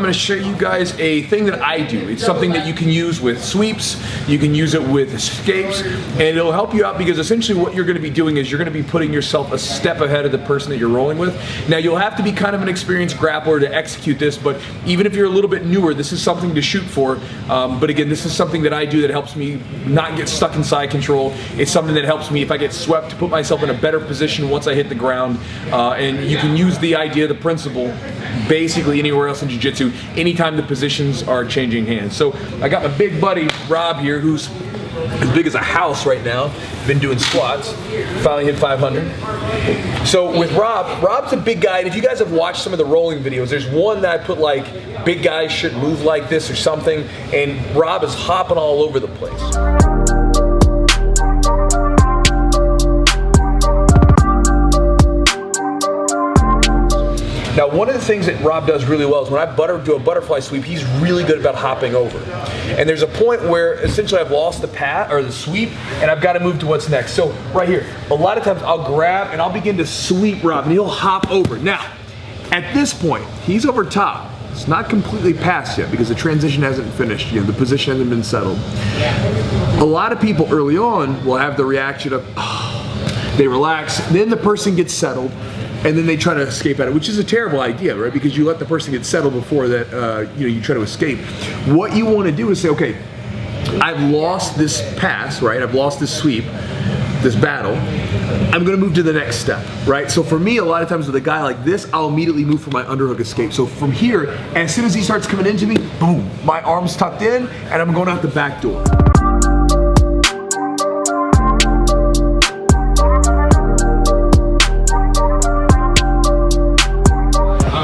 going to show you guys a thing that I do. It's something that you can use with sweeps, you can use it with escapes, and it'll help you out because essentially what you're going to be doing is you're going to be putting yourself a step ahead of the person that you're rolling with. Now you'll have to be kind of an experienced grappler to execute this, but even if you're a little bit newer, this is something to shoot for. But again, this is something that I do that helps me not get stuck in side control. It's something that helps me if I get swept to put myself in a better position once I hit the ground. And you can use the idea, the principle, basically anywhere else in jiu-jitsu, anytime the positions are changing hands. So I got my big buddy Rob here, who's as big as a house right now, been doing squats, finally hit 500. So with Rob's a big guy, and if you guys have watched some of the rolling videos, there's one that I put like, big guys should move like this or something, and Rob is hopping all over the place. Now, one of the things that Rob does really well is when I do a butterfly sweep, he's really good about hopping over. And there's a point where essentially I've lost the path or the sweep, and I've got to move to what's next. So right here, a lot of times I'll grab and I'll begin to sweep Rob, and he'll hop over. Now, at this point, he's over top. It's not completely past yet because the transition hasn't finished. You know, the position hasn't been settled. A lot of people early on will have the reaction of, oh, they relax, then the person gets settled, and then they try to escape at it, which is a terrible idea, right? Because you let the person get settled before that, you try to escape. What you want to do is say, okay, I've lost this pass, right? I've lost this sweep, this battle. I'm going to move to the next step, right? So for me, a lot of times with a guy like this, I'll immediately move for my underhook escape. So from here, as soon as he starts coming into me, boom, my arm's tucked in, and I'm going out the back door.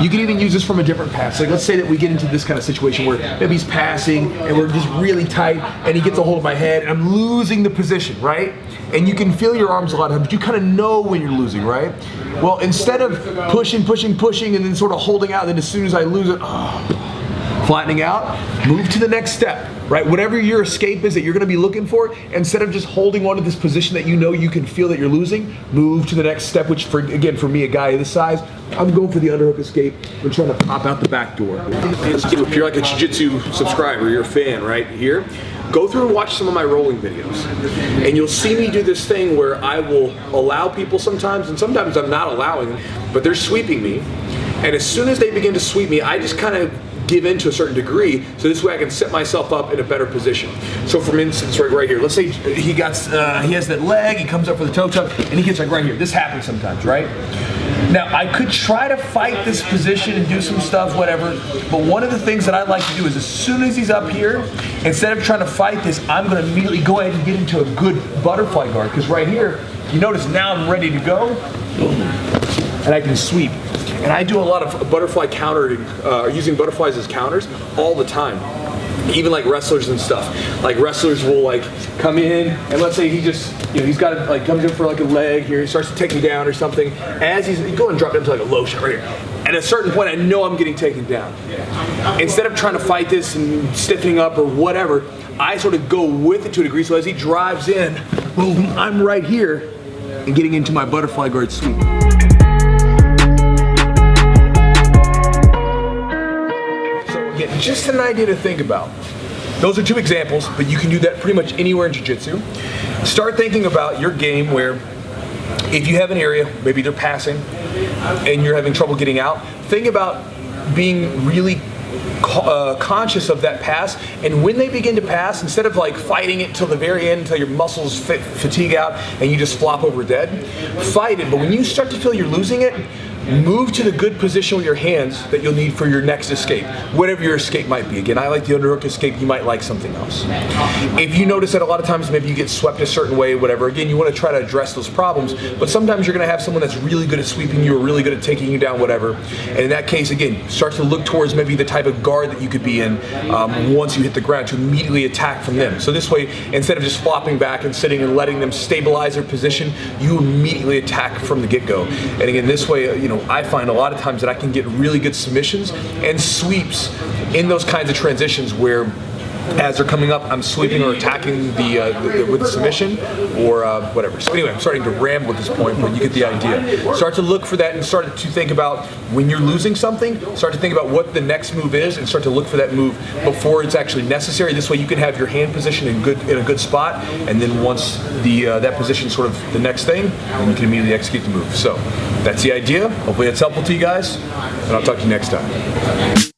You can even use this from a different pass. Like let's say that we get into this kind of situation where maybe he's passing and we're just really tight and he gets a hold of my head and I'm losing the position, right? And you can feel your arms a lot of times, but you kind of know when you're losing, right? Well, instead of pushing and then sort of holding out, then as soon as I lose it, flattening out, move to the next step, right? Whatever your escape is that you're gonna be looking for, instead of just holding on to this position that you know you can feel that you're losing, move to the next step, which again, for me, a guy this size, I'm going for the underhook escape. I'm trying to pop out the back door. If you're like a Jiu-Jitsu subscriber, you're a fan, right here, go through and watch some of my rolling videos. And you'll see me do this thing where I will allow people sometimes, and sometimes I'm not allowing them, but they're sweeping me. And as soon as they begin to sweep me, I just kind of give in to a certain degree, so this way I can set myself up in a better position. So for instance, right here, let's say he has that leg, he comes up for the toe tuck, and he gets like right here. This happens sometimes, right? Now, I could try to fight this position and do some stuff, whatever, but one of the things that I like to do is as soon as he's up here, instead of trying to fight this, I'm gonna immediately go ahead and get into a good butterfly guard, because right here, you notice now I'm ready to go, and I can sweep. And I do a lot of butterfly countering, using butterflies as counters all the time. Even like wrestlers and stuff. Like wrestlers will like come in, and let's say he just, he's got like comes in for like a leg here, he starts to take me down or something. As he's going to drop down to like a low shot right here. At a certain point, I know I'm getting taken down. Instead of trying to fight this and stiffening up or whatever, I sort of go with it to a degree. So as he drives in, boom, I'm right here and getting into my butterfly guard sweep. Just an idea to think about. Those are two examples, but you can do that pretty much anywhere in jiu-jitsu. Start thinking about your game where if you have an area, maybe they're passing, and you're having trouble getting out, think about being really conscious of that pass, and when they begin to pass, instead of like fighting it till the very end, until your muscles fatigue out and you just flop over dead, fight it. But when you start to feel you're losing it, move to the good position with your hands that you'll need for your next escape, whatever your escape might be. Again, I like the underhook escape, you might like something else. If you notice that a lot of times maybe you get swept a certain way, whatever, again, you want to try to address those problems, but sometimes you're going to have someone that's really good at sweeping you or really good at taking you down, whatever. And in that case, again, start to look towards maybe the type of guard that you could be in once you hit the ground to immediately attack from them. So this way, instead of just flopping back and sitting and letting them stabilize their position, you immediately attack from the get-go. And again, this way, I find a lot of times that I can get really good submissions and sweeps in those kinds of transitions where as they're coming up, I'm sweeping or attacking with the submission or whatever. So anyway, I'm starting to ramble at this point, but you get the idea. Start to look for that and start to think about when you're losing something, start to think about what the next move is and start to look for that move before it's actually necessary. This way you can have your hand position in a good spot, and then once that position is sort of the next thing, then you can immediately execute the move. So that's the idea. Hopefully that's helpful to you guys, and I'll talk to you next time.